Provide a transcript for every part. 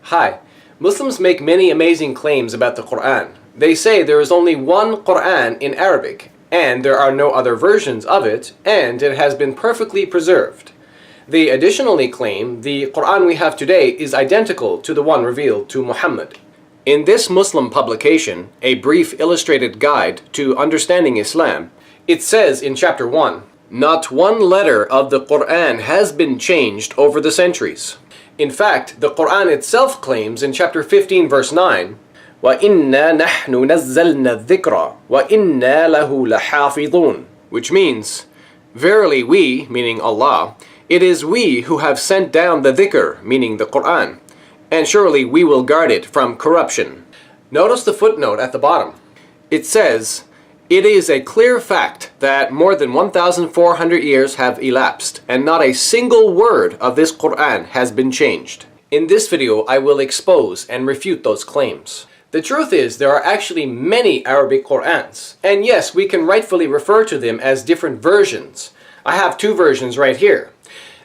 Hi. Muslims make many amazing claims about the Quran. They say there is only one Quran in Arabic, and there are no other versions of it, and it has been perfectly preserved. They additionally claim the Quran we have today is identical to the one revealed to Muhammad. In this Muslim publication, A Brief Illustrated Guide to Understanding Islam, it says in chapter 1, "Not one letter of the Quran has been changed over the centuries." In fact, the Quran itself claims in chapter 15 verse 9, وَإِنَّا نَحْنُ نَزَّلْنَا الذِّكْرَ وَإِنَّا لَهُ لَحَافِظُونَ, which means, verily we, meaning Allah, it is we who have sent down the dhikr, meaning the Quran, and surely we will guard it from corruption. Notice the footnote at the bottom. It says, "It is a clear fact that more than 1,400 years have elapsed, and not a single word of this Quran has been changed." In this video, I will expose and refute those claims. The truth is, there are actually many Arabic Qurans, and yes, we can rightfully refer to them as different versions. I have two versions right here.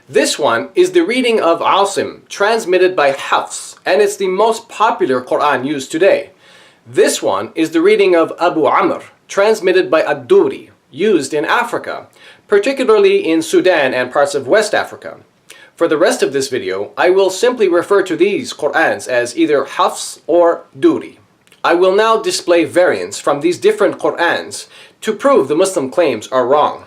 This one is the reading of Asim, transmitted by Hafs, and it's the most popular Quran used today. This one is the reading of Abu Amr, transmitted by Ad-Duri, used in Africa, particularly in Sudan and parts of West Africa. For the rest of this video, I will simply refer to these Qur'ans as either Hafs or Duri. I will now display variants from these different Qur'ans to prove the Muslim claims are wrong.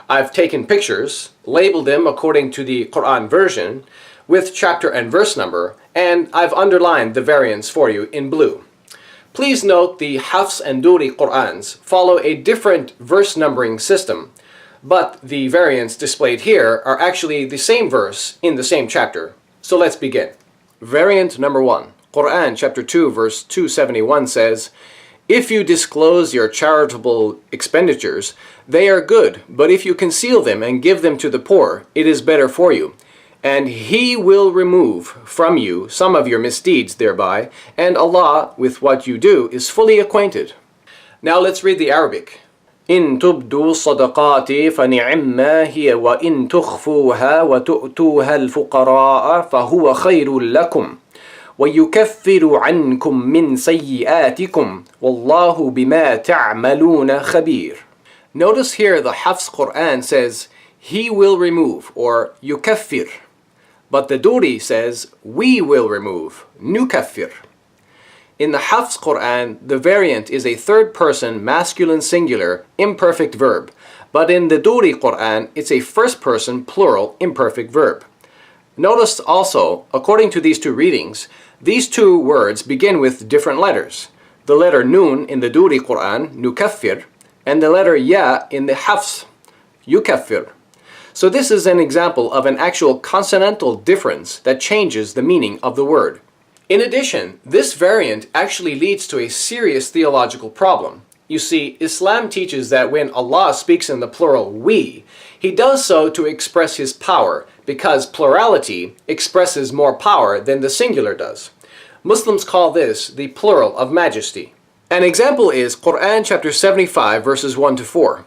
I've taken pictures, labeled them according to the Quran version, with chapter and verse number, and I've underlined the variants for you in blue. Please note the Hafs and Duri Qur'ans follow a different verse numbering system, but the variants displayed here are actually the same verse in the same chapter. So let's begin. Variant number 1. Quran chapter 2 verse 271 says, "If you disclose your charitable expenditures, they are good, but if you conceal them and give them to the poor, it is better for you. And He will remove from you some of your misdeeds thereby, and Allah with what you do is fully acquainted." Now let's read the Arabic. إن تبدوا الصدقات فنعما هي وإن تخفوها وتؤتوها الفقراء فهو خير لكم ويكفر عنكم من سيئاتكم والله بما تعملون خبير. Notice here the Hafs Quran says, "He will remove," or yukaffir. But the Duri says, "We will remove," nukaffir. In the Hafs Quran, the variant is a third-person masculine singular imperfect verb, but in the Duri Quran, it's a first-person plural imperfect verb. Notice also, according to these two readings, these two words begin with different letters. The letter Nun in the Duri Quran, nukaffir, and the letter Ya in the Hafs, yukaffir. So this is an example of an actual consonantal difference that changes the meaning of the word. In addition, this variant actually leads to a serious theological problem. You see, Islam teaches that when Allah speaks in the plural we, He does so to express His power, because plurality expresses more power than the singular does. Muslims call this the plural of majesty. An example is Quran chapter 75 verses 1 to 4.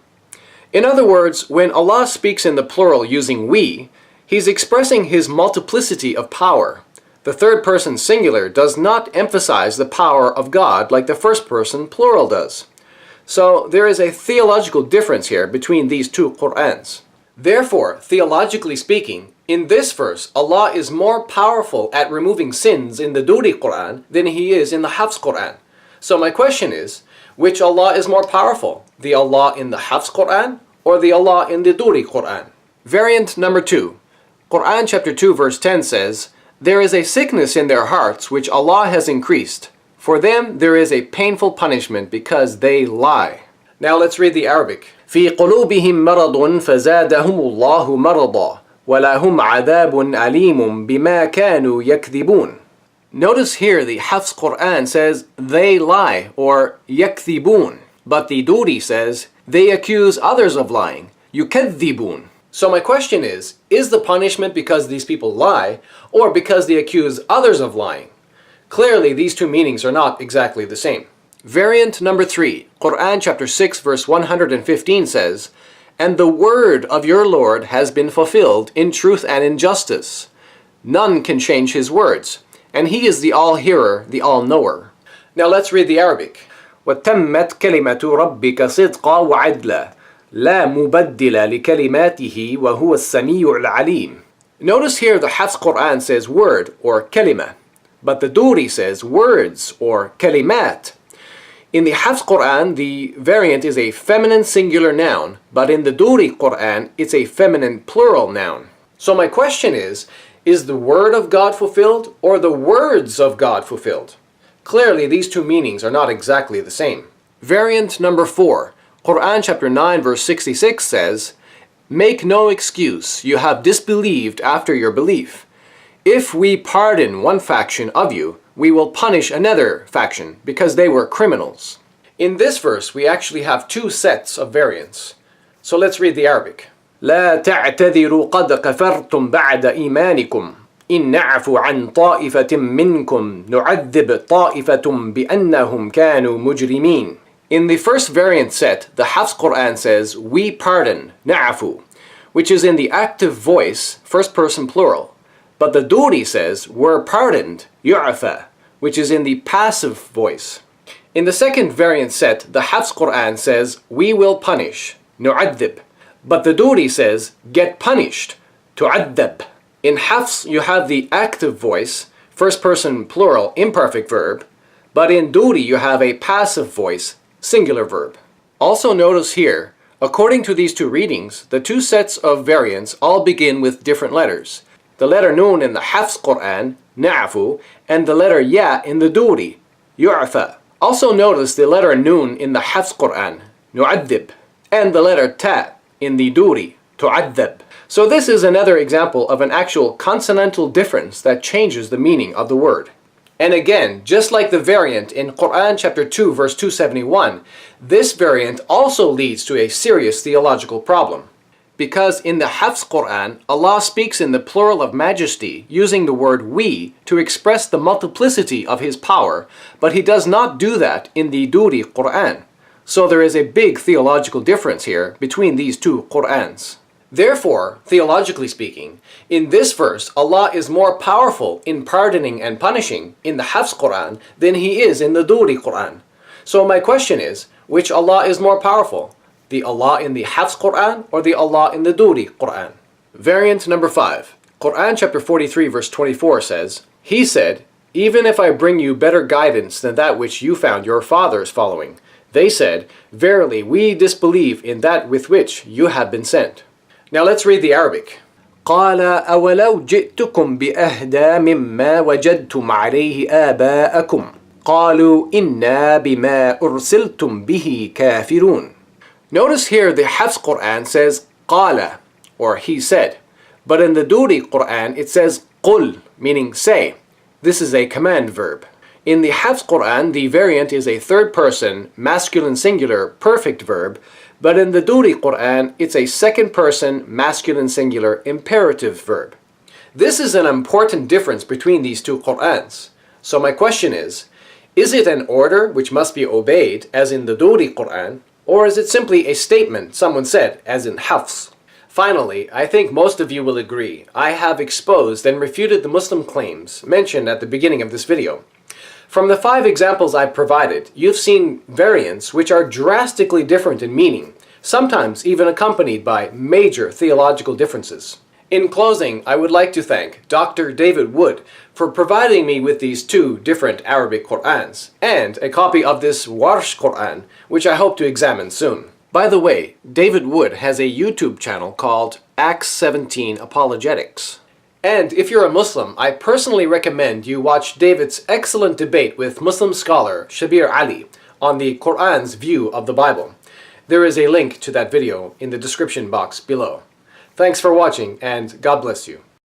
In other words, when Allah speaks in the plural using we, He's expressing His multiplicity of power. The third person singular does not emphasize the power of God like the first person plural does. So there is a theological difference here between these two Qur'ans. Therefore, theologically speaking, in this verse, Allah is more powerful at removing sins in the Duri Quran than He is in the Hafs Quran. So my question is, which Allah is more powerful? The Allah in the Hafs Quran or the Allah in the Duri Quran? Variant number 2. Quran chapter 2 verse 10 says, "There is a sickness in their hearts which Allah has increased. For them there is a painful punishment because they lie." Now let's read the Arabic. في قلوبهم مرض فزادهم الله مرضا ولهم عذاب أليم بما كانوا يكذبون. Notice here the Hafs Quran says they lie, or yakthibun, but the Duri says they accuse others of lying, yukadhibun. So my question is the punishment because these people lie, or because they accuse others of lying? Clearly these two meanings are not exactly the same. Variant number 3, Quran chapter 6 verse 115 says, "And the word of your Lord has been fulfilled in truth and in justice. None can change His words, and He is the all-hearer, the all-knower. Now let's read the Arabic. وَتَمَّتْ كَلِمَةُ رَبِّكَ صِدْقًا وَعَدْلًا لَا مُبَدِّلَ لِكَلِمَاتِهِ وَهُوَ السَّمِيعُ الْعَلِيمُ. Notice here the Hafs Quran says word or kalima, but the Duri says words or kalimat. In the Hafs Quran, the variant is a feminine singular noun, but in the Duri Quran, it's a feminine plural noun. So my question is the word of God fulfilled or the words of God fulfilled? Clearly, these two meanings are not exactly the same. Variant number 4, Quran chapter 9 verse 66 says, "Make no excuse, you have disbelieved after your belief. If we pardon one faction of you, we will punish another faction because they were criminals." In this verse, we actually have two sets of variants. So let's read the Arabic. لا تعتذروا قد كفرتم بعد إيمانكم إن نعفو عن طائفة منكم نعذب طائفة بأنهم كانوا مجرمين. In the first variant set, the Hafs Quran says, "We pardon," na'afu, which is in the active voice, first person plural. But the Duri says, "We're pardoned," yu'afa, which is in the passive voice. In the second variant set, the Hafs Quran says, "We will punish," nu'adhib. But the Duri says, "Get punished," tu'adhab. In Hafs, you have the active voice, first person plural, imperfect verb. But in Duri, you have a passive voice, singular verb. Also notice here, according to these two readings, the two sets of variants all begin with different letters. The letter Nun in the Hafs Quran, na'afu, and the letter Ya in the Duri, yu'afa. Also notice the letter Nun in the Hafs Quran, nu'adhib, and the letter Ta in the Duri, tu'adhab. So this is another example of an actual consonantal difference that changes the meaning of the word. And again, just like the variant in Quran chapter 2 verse 271, this variant also leads to a serious theological problem. Because in the Hafs Quran, Allah speaks in the plural of majesty using the word we to express the multiplicity of His power, but He does not do that in the Duri Quran. So there is a big theological difference here between these two Qurans. Therefore, theologically speaking, in this verse, Allah is more powerful in pardoning and punishing in the Hafs Quran than He is in the Duri Quran. So my question is, which Allah is more powerful? The Allah in the Hafs Quran or the Allah in the Duri Quran? Variant number 5. Quran chapter 43 verse 24 says, "He said, even if I bring you better guidance than that which you found your fathers following, they said, verily we disbelieve in that with which you have been sent." Now let's read the Arabic. قال أولو جئتكم بأهدى مما وجدتم عليه آباءكم قالوا إنا بما أرسلتم به كافرون. Notice here the Hafs Quran says قال, or he said, but in the Duri Quran it says قل, meaning say. This is a command verb. In the Hafs Quran the variant is a third person, masculine singular, perfect verb, but in the Duri Quran, it's a second person, masculine singular, imperative verb. This is an important difference between these two Qurans. So my question is it an order which must be obeyed, as in the Duri Quran, or is it simply a statement someone said, as in Hafs? Finally, I think most of you will agree, I have exposed and refuted the Muslim claims mentioned at the beginning of this video. From the 5 examples I've provided, you've seen variants which are drastically different in meaning, sometimes even accompanied by major theological differences. In closing, I would like to thank Dr. David Wood for providing me with these 2 different Arabic Qur'ans, and a copy of this Warsh Qur'an, which I hope to examine soon. By the way, David Wood has a YouTube channel called Acts 17 Apologetics. And if you're a Muslim, I personally recommend you watch David's excellent debate with Muslim scholar Shabir Ali on the Qur'an's view of the Bible. There is a link to that video in the description box below. Thanks for watching, and God bless you.